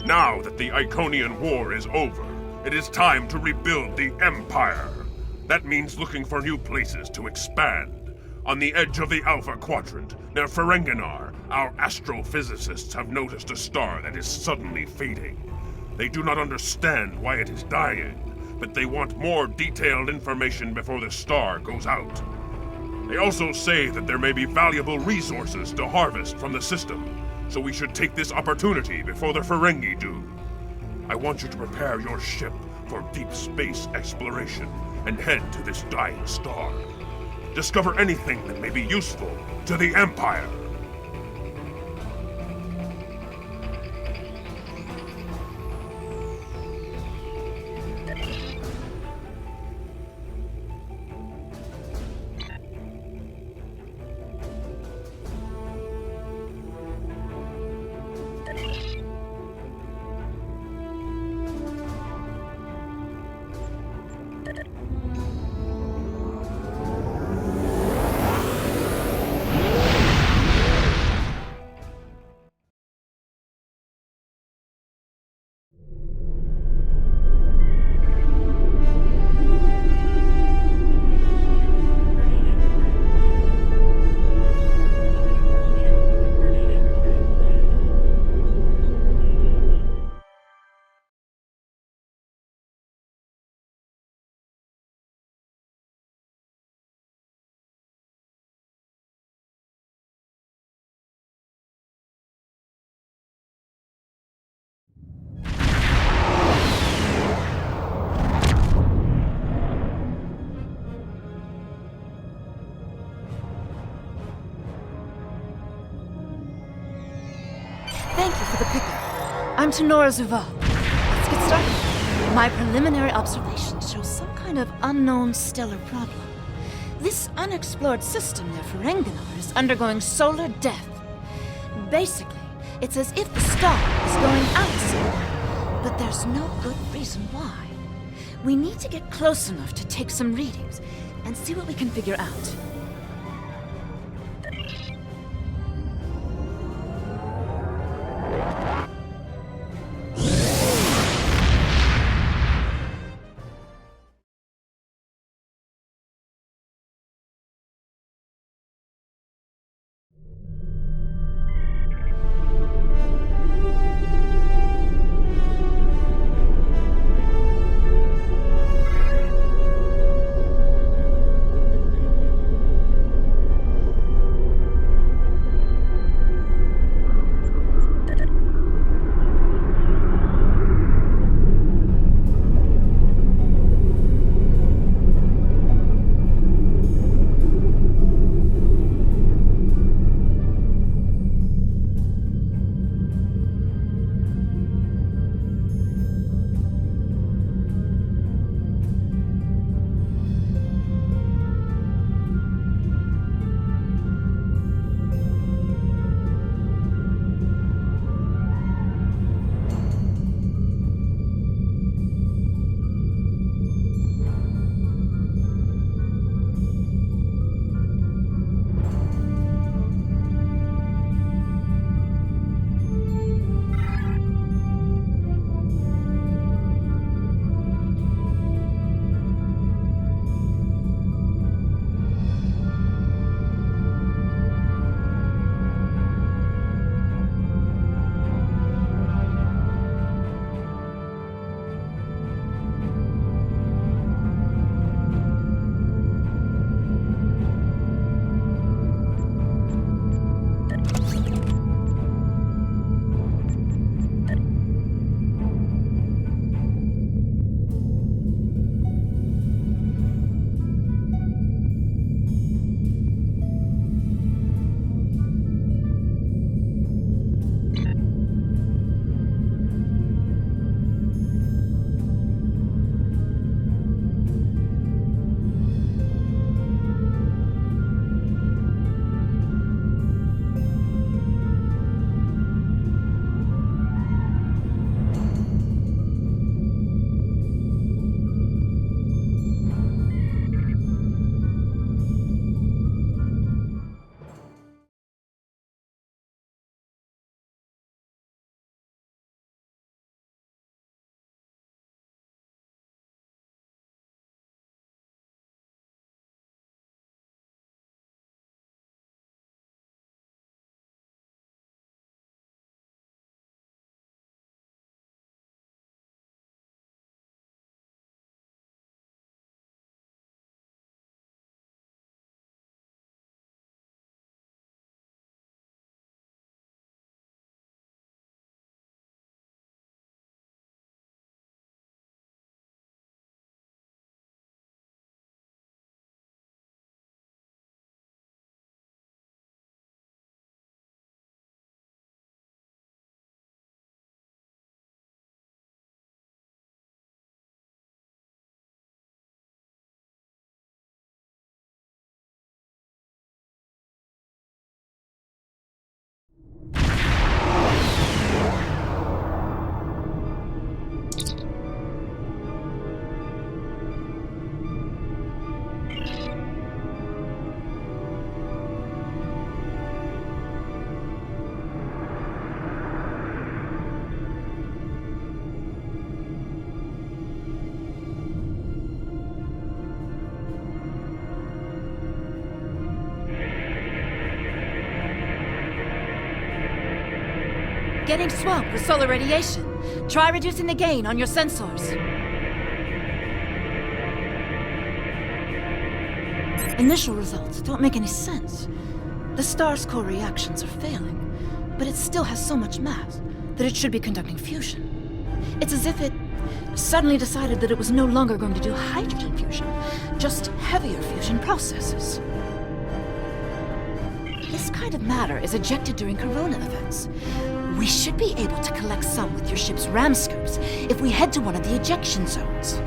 Now that the Iconian War is over, it is time to rebuild the Empire. That means looking for new places to expand. On the edge of the Alpha Quadrant, near Ferenginar, our astrophysicists have noticed a star that is suddenly fading. They do not understand why it is dying, but they want more detailed information before the star goes out. They also say that there may be valuable resources to harvest from the system, so we should take this opportunity before the Ferengi do. I want you to prepare your ship for deep space exploration and head to this dying star. Discover anything that may be useful to the Empire. Thank you for the pickup. I'm Tenora Zuval. Let's get started. My preliminary observations show some kind of unknown stellar problem. This unexplored system near Ferenginar is undergoing solar death. Basically, it's as if the star is going out somewhere, but there's no good reason why. We need to get close enough to take some readings and see what we can figure out. getting swamped with solar radiation. Try reducing the gain on your sensors. Initial results don't make any sense. The star's core reactions are failing, but it still has so much mass that it should be conducting fusion. It's as if it suddenly decided that it was no longer going to do hydrogen fusion, just heavier fusion processes. This kind of matter is ejected during corona events. We should be able to collect some with your ship's ram scoops if we head to one of the ejection zones.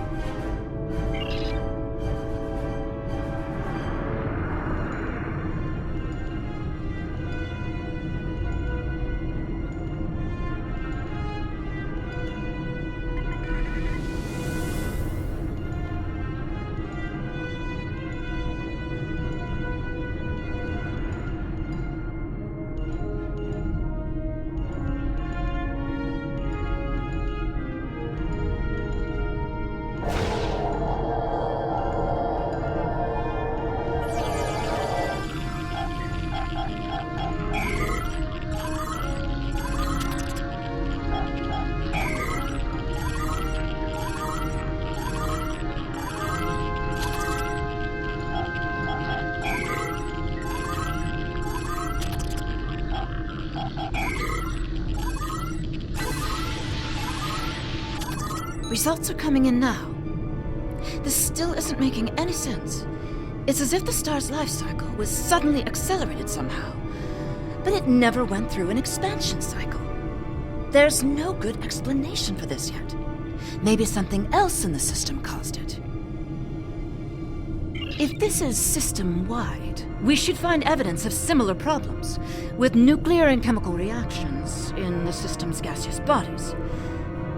Results are coming in now. This still isn't making any sense. It's as if the star's life cycle was suddenly accelerated somehow, but it never went through an expansion cycle. There's no good explanation for this yet. Maybe something else in the system caused it. If this is system-wide, we should find evidence of similar problems, with nuclear and chemical reactions in the system's gaseous bodies.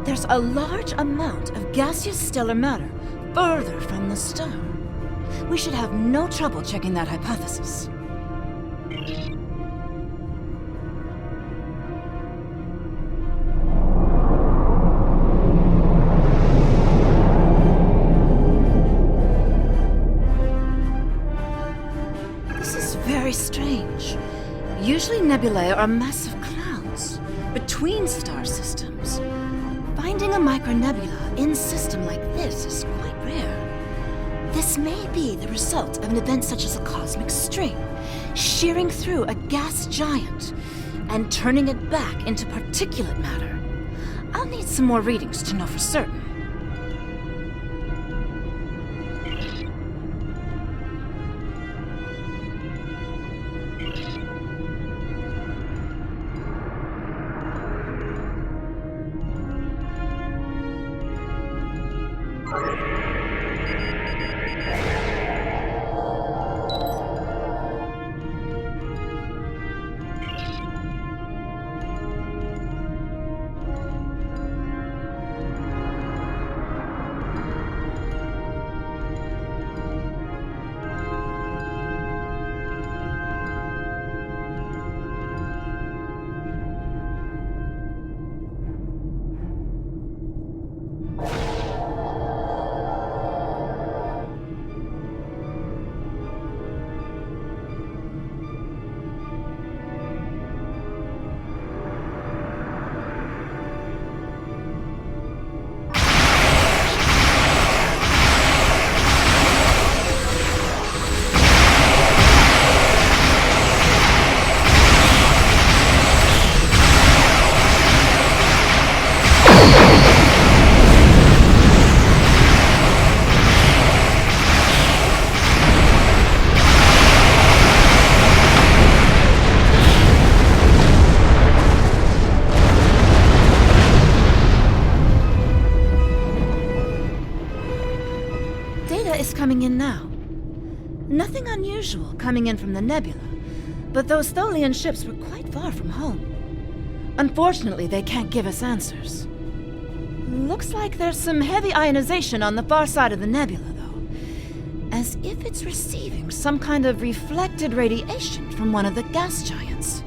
There's a large amount of gaseous stellar matter further from the star. We should have no trouble checking that hypothesis. This is very strange. Usually nebulae are massive clouds between star systems. Finding a micronebula in system like this is quite rare. This may be the result of an event such as a cosmic string, shearing through a gas giant and turning it back into particulate matter. I'll need some more readings to know for certain. Coming in now. Nothing unusual coming in from the nebula, but those Tholian ships were quite far from home. Unfortunately, they can't give us answers. Looks like there's some heavy ionization on the far side of the nebula, though, as if it's receiving some kind of reflected radiation from one of the gas giants.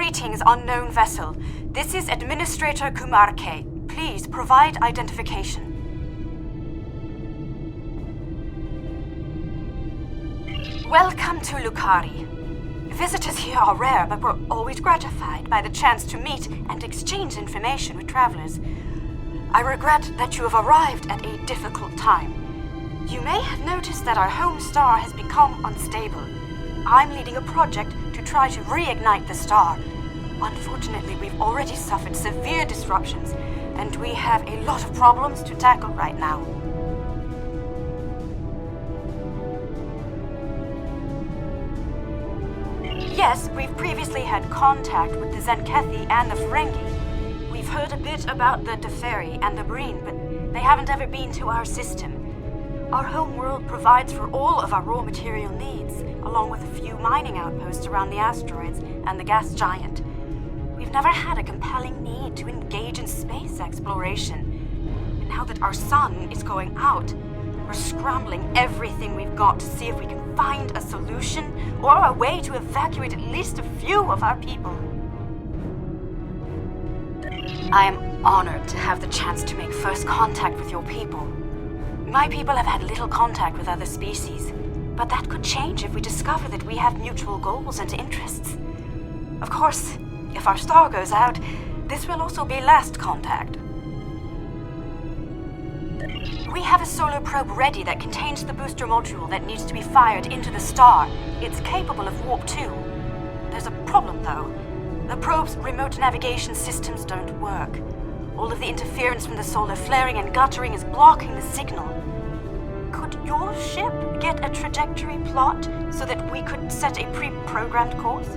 Greetings, unknown vessel. This is Administrator Kumar K. Please provide identification. Welcome to Lukari. Visitors here are rare, but we're always gratified by the chance to meet and exchange information with travelers. I regret that you have arrived at a difficult time. You may have noticed that our home star has become unstable. I'm leading a project to try to reignite the star. Unfortunately, we've already suffered severe disruptions, and we have a lot of problems to tackle right now. Yes, we've previously had contact with the Zenkethi and the Ferengi. We've heard a bit about the Teferi and the Breen, but they haven't ever been to our system. Our home world provides for all of our raw material needs, along with a few mining outposts around the asteroids and the gas giant. We've never had a compelling need to engage in space exploration. And now that our sun is going out, we're scrambling everything we've got to see if we can find a solution or a way to evacuate at least a few of our people. I am honored to have the chance to make first contact with your people. My people have had little contact with other species, but that could change if we discover that we have mutual goals and interests. Of course, if our star goes out, this will also be last contact. We have a solar probe ready that contains the booster module that needs to be fired into the star. It's capable of warp 2. There's a problem, though. The probe's remote navigation systems don't work. All of the interference from the solar flaring and guttering is blocking the signal. Could your ship get a trajectory plot so that we could set a pre-programmed course?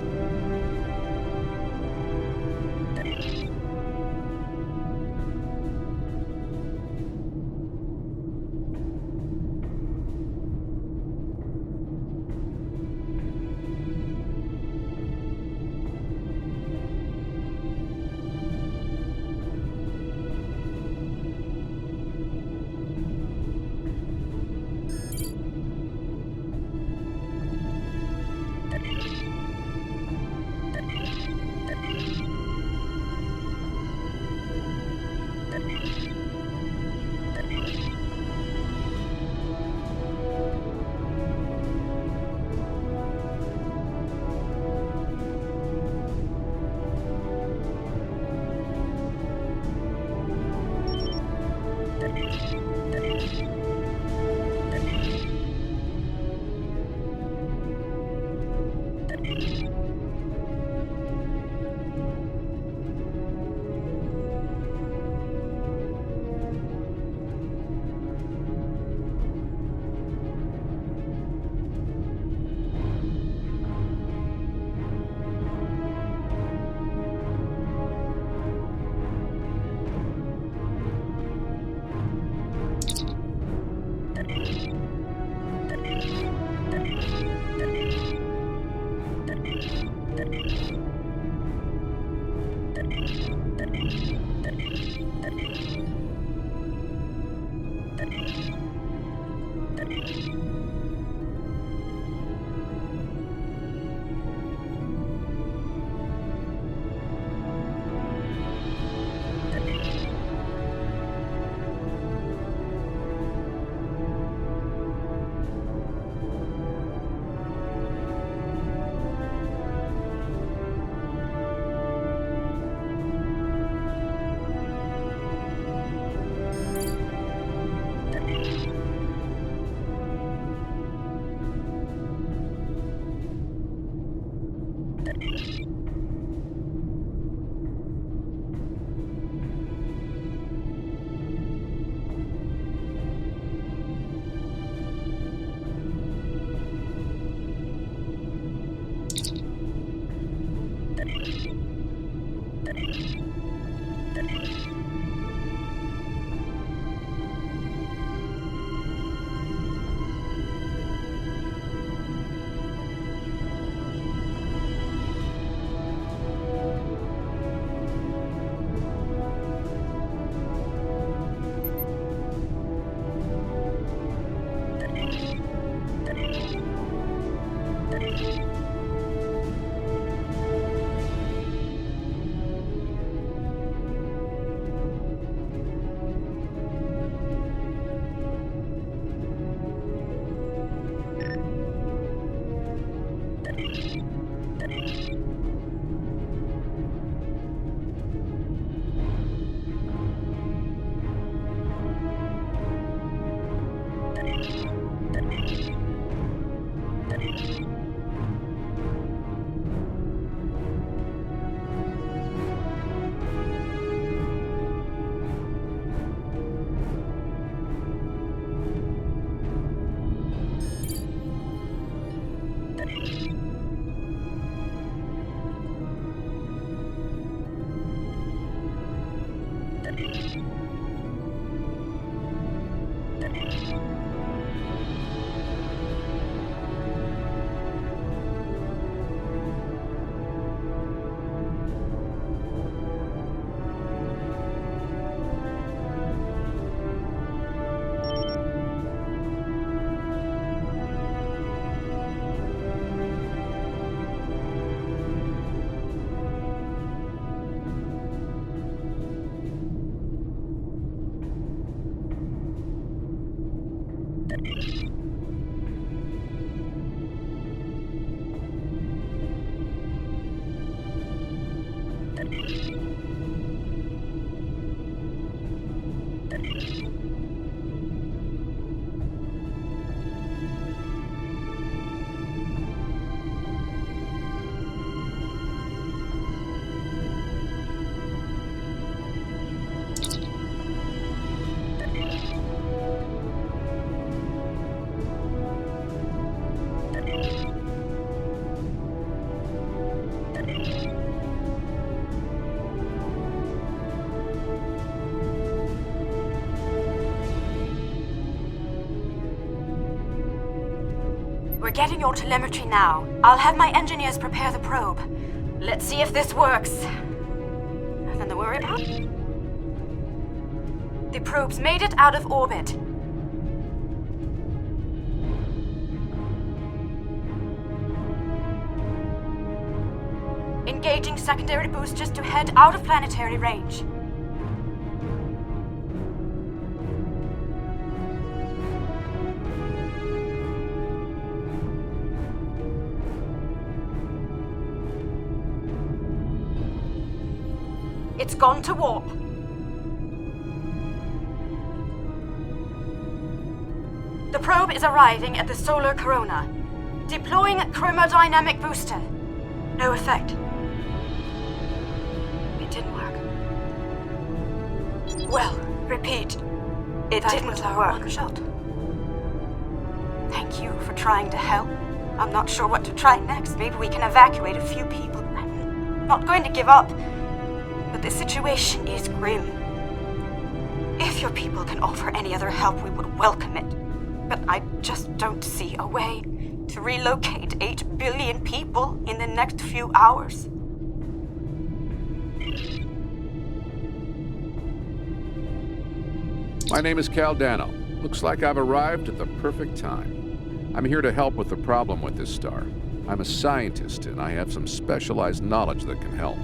We're getting your telemetry now. I'll have my engineers prepare the probe. Let's see if this works. Nothing to worry about. The probe's made it out of orbit. Engaging secondary boosters to head out of planetary range. It's gone to warp. The probe is arriving at the solar corona. Deploying chromodynamic booster. No effect. It didn't work. Well, repeat. It didn't work. One shot. Thank you for trying to help. I'm not sure what to try next. Maybe we can evacuate a few people. I'm not going to give up. But the situation is grim. If your people can offer any other help, we would welcome it. But I just don't see a way to relocate 8 billion people in the next few hours. My name is Cal Dano. Looks like I've arrived at the perfect time. I'm here to help with the problem with this star. I'm a scientist, and I have some specialized knowledge that can help.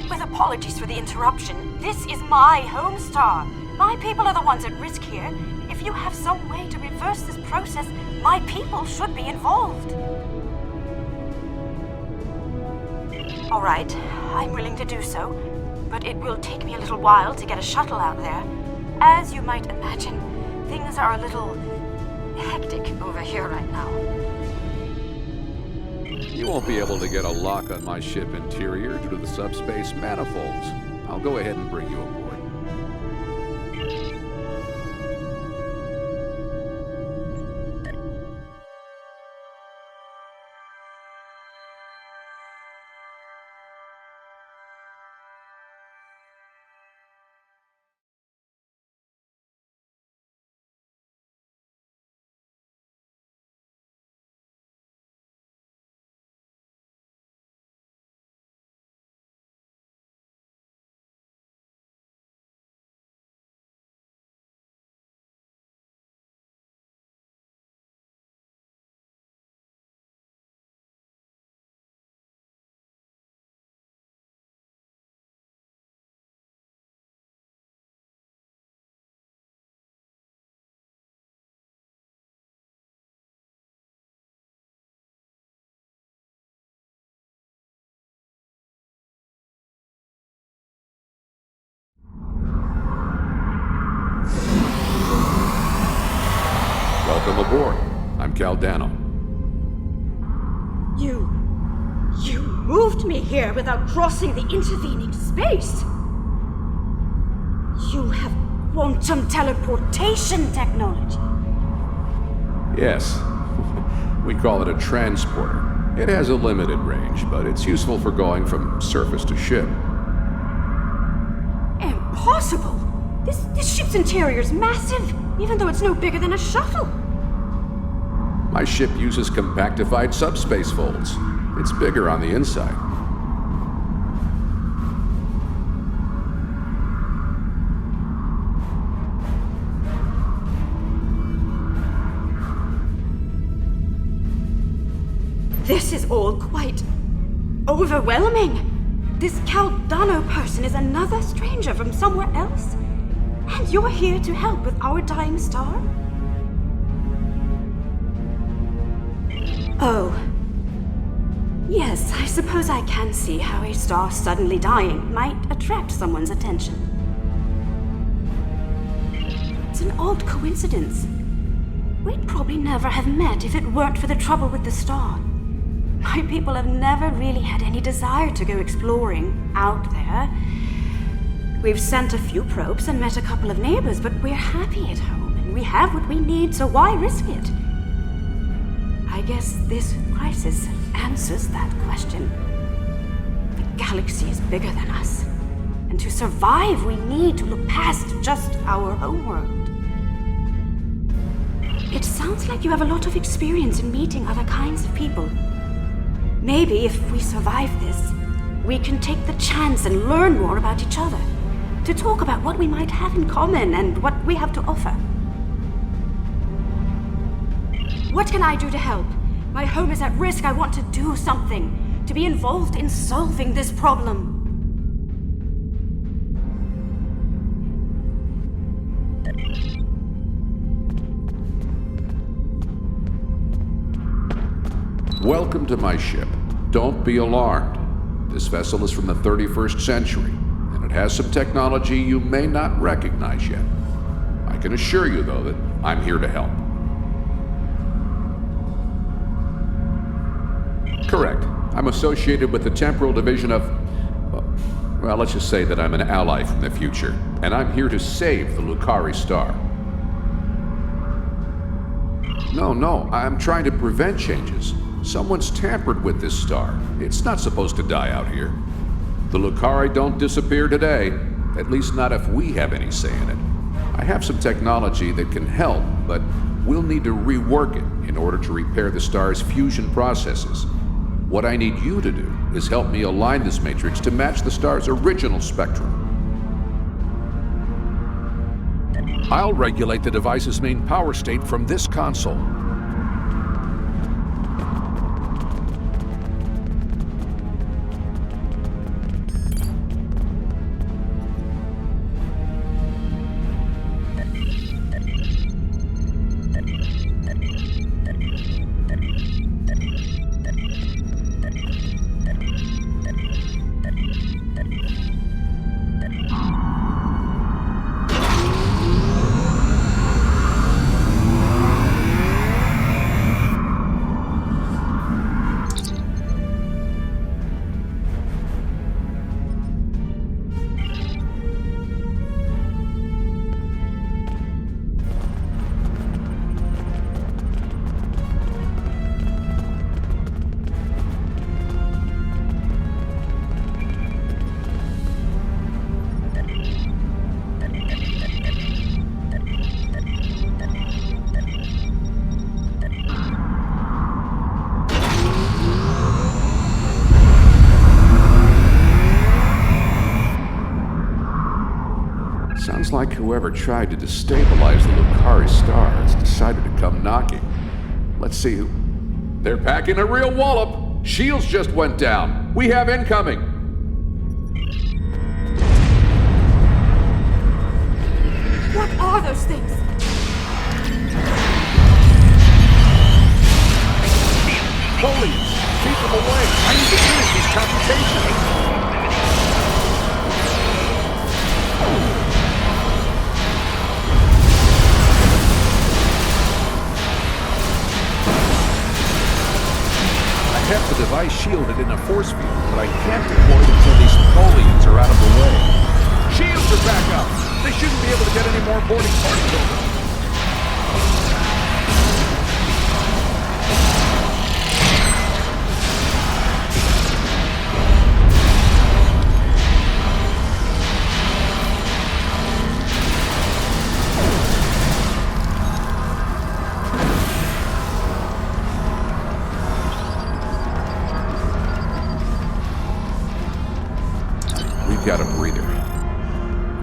With apologies for the interruption, this is my home star. My people are the ones at risk here. If you have some way to reverse this process, my people should be involved. All right, I'm willing to do so, but it will take me a little while to get a shuttle out there. As you might imagine, things are a little hectic over here right now. You won't be able to get a lock on my ship interior due to the subspace manifolds. I'll go ahead and bring you aboard. Welcome aboard. I'm Cal Dano. You moved me here without crossing the intervening space. You have quantum teleportation technology. Yes. We call it a transporter. It has a limited range, but it's useful for going from surface to ship. impossible! This ship's interior is massive, even though it's no bigger than a shuttle. My ship uses compactified subspace folds. It's bigger on the inside. This is all quite overwhelming. This Caldano person is another stranger from somewhere else. And you're here to help with our dying star? Oh. Yes, I suppose I can see how a star suddenly dying might attract someone's attention. It's an odd coincidence. We'd probably never have met if it weren't for the trouble with the star. My people have never really had any desire to go exploring out there. We've sent a few probes and met a couple of neighbors, but we're happy at home, and we have what we need, so why risk it? I guess this crisis answers that question. The galaxy is bigger than us, and to survive, we need to look past just our homeworld. It sounds like you have a lot of experience in meeting other kinds of people. Maybe if we survive this, we can take the chance and learn more about each other, to talk about what we might have in common and what we have to offer. What can I do to help? My home is at risk. I want to do something, to be involved in solving this problem. Welcome to my ship. Don't be alarmed. This vessel is from the 31st century, and it has some technology you may not recognize yet. I can assure you, though, that I'm here to help. Correct. I'm associated with the Temporal Division of... well, let's just say that I'm an ally from the future, and I'm here to save the Lukari star. No, I'm trying to prevent changes. Someone's tampered with this star. It's not supposed to die out here. The Lukari don't disappear today, at least not if we have any say in it. I have some technology that can help, but we'll need to rework it in order to repair the star's fusion processes. What I need you to do is help me align this matrix to match the star's original spectrum. I'll regulate the device's main power state from this console. Sounds like whoever tried to destabilize the Lukari star has decided to come knocking. Let's see who... They're packing a real wallop! Shields just went down! We have incoming! What are those things? Holy! Keep them away! I need to finish these computations! I have the device shielded in a force field, but I can't deploy it until these Tholians are out of the way. Shields are back up! They shouldn't be able to get any more boarding parties over. we've got a breather.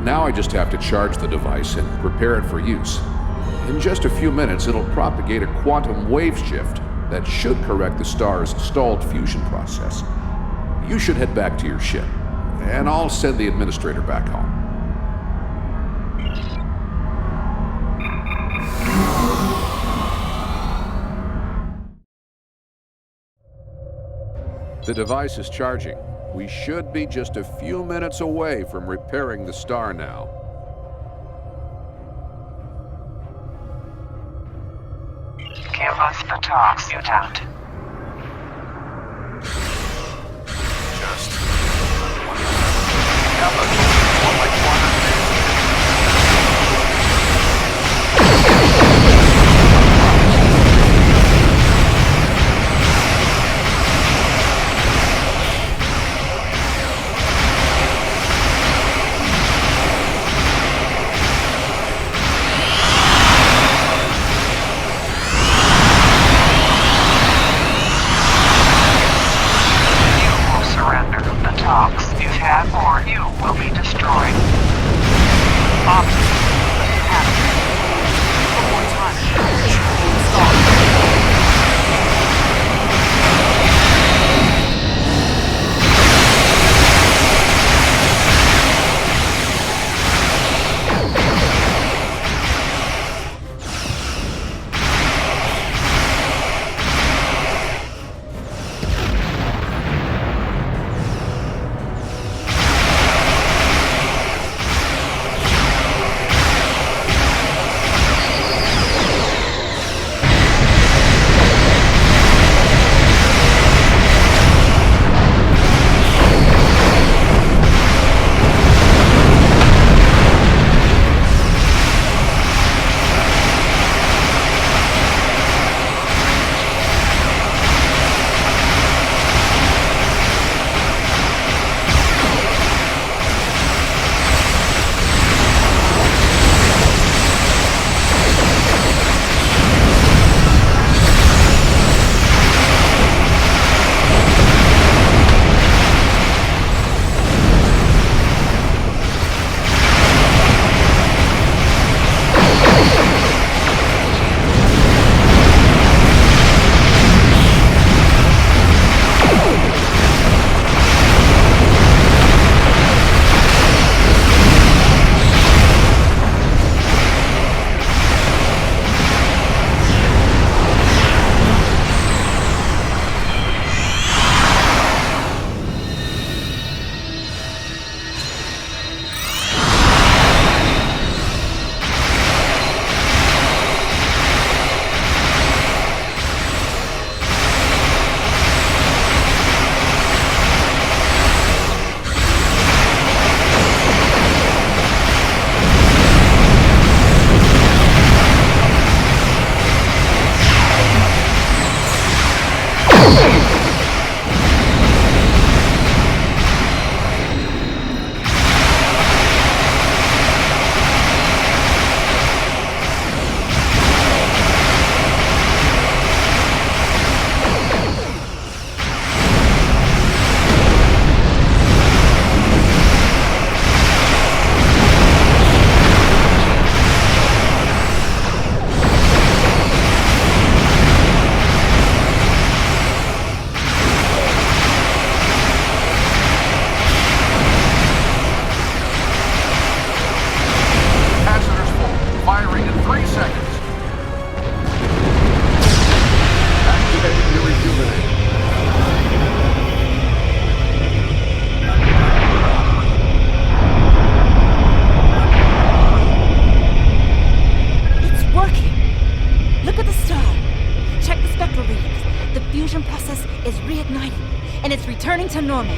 Now I just have to charge the device and prepare it for use. In just a few minutes, it'll propagate a quantum wave shift that should correct the star's stalled fusion process. You should head back to your ship, and I'll send the administrator back home. The device is charging. We should be just a few minutes away from repairing the star now. Give us the talks, mutant. Just or you will be destroyed. One more time. Stop. and it's returning to normal.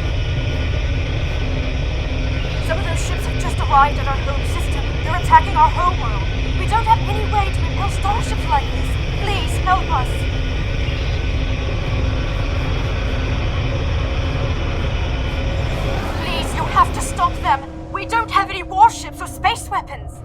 Some of those ships have just arrived at our home system. They're attacking our homeworld. We don't have any way to repel starships like this. Please, help us. Please, you have to stop them. We don't have any warships or space weapons.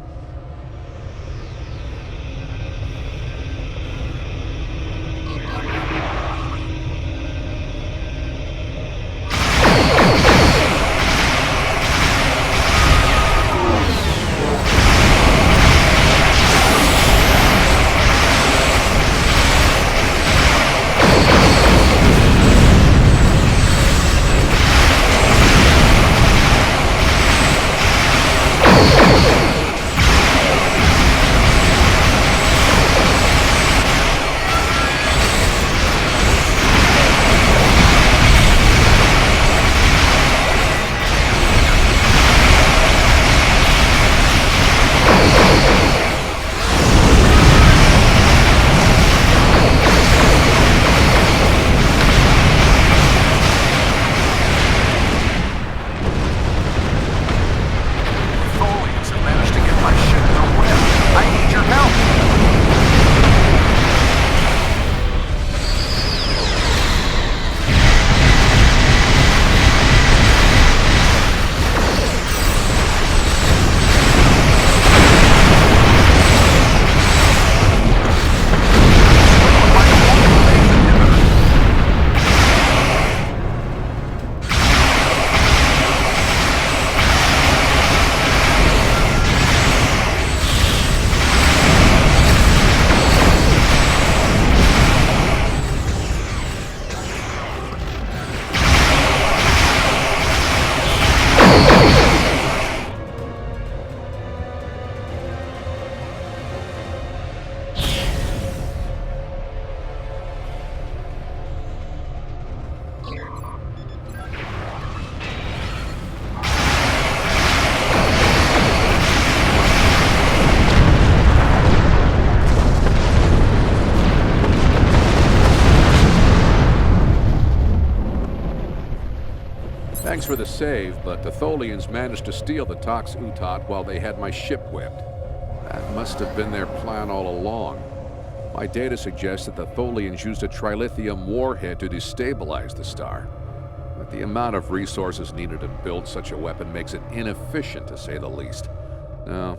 Thanks for the save, but the Tholians managed to steal the Tox Utot while they had my ship whipped. That must have been their plan all along. My data suggests that the Tholians used a trilithium warhead to destabilize the star. But the amount of resources needed to build such a weapon makes it inefficient, to say the least. No,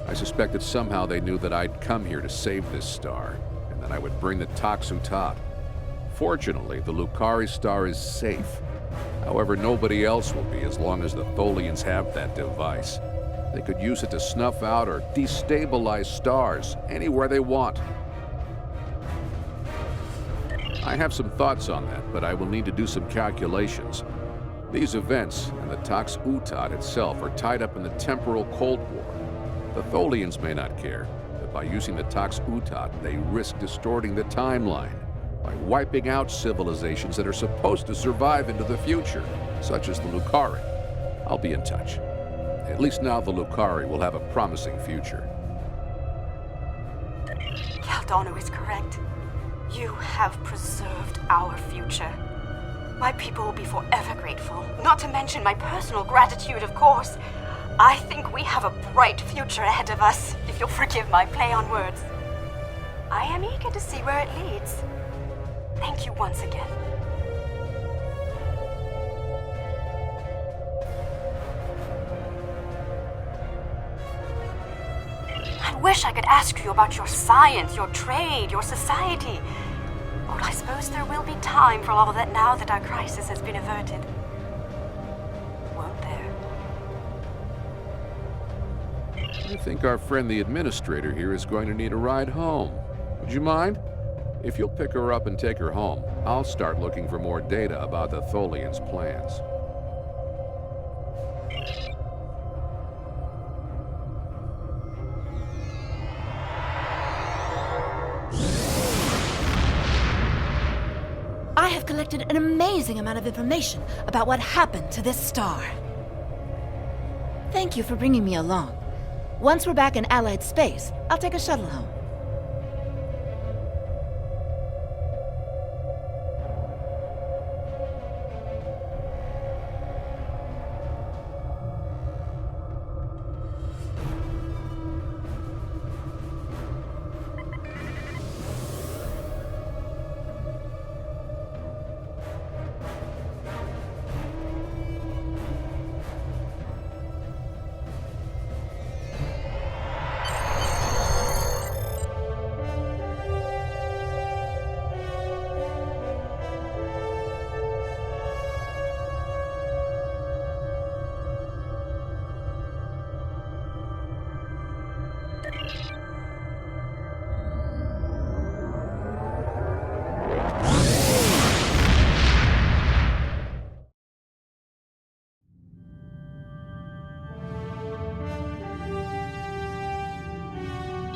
I suspect that somehow they knew that I'd come here to save this star, and that I would bring the Tox Utot. Fortunately, the Lukari star is safe. However, nobody else will be as long as the Tholians have that device. They could use it to snuff out or destabilize stars anywhere they want. I have some thoughts on that, but I will need to do some calculations. These events and the Tox Utot itself are tied up in the temporal Cold War. The Tholians may not care, but by using the Tox Utot, they risk distorting the timeline by wiping out civilizations that are supposed to survive into the future, such as the Lukari. I'll be in touch. At least now the Lukari will have a promising future. Caldano is correct. You have preserved our future. My people will be forever grateful, not to mention my personal gratitude, of course. I think we have a bright future ahead of us, if you'll forgive my play on words. I am eager to see where it leads. Thank you once again. I wish I could ask you about your science, your trade, your society. But I suppose there will be time for all of that now that our crisis has been averted. Won't there? I think our friend the administrator here is going to need a ride home. Would you mind? If you'll pick her up and take her home, I'll start looking for more data about the Tholians' plans. I have collected an amazing amount of information about what happened to this star. Thank you for bringing me along. Once we're back in Allied space, I'll take a shuttle home.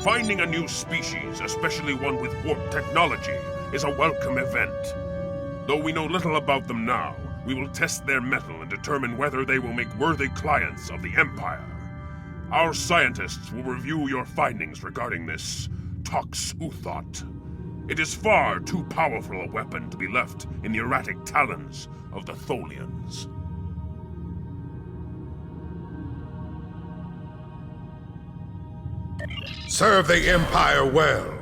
Finding a new species, especially one with warp technology, is a welcome event. Though we know little about them now, we will test their mettle and determine whether they will make worthy clients of the Empire. Our scientists will review your findings regarding this Tox Utot. It is far too powerful a weapon to be left in the erratic talons of the Tholians. Serve the Empire well.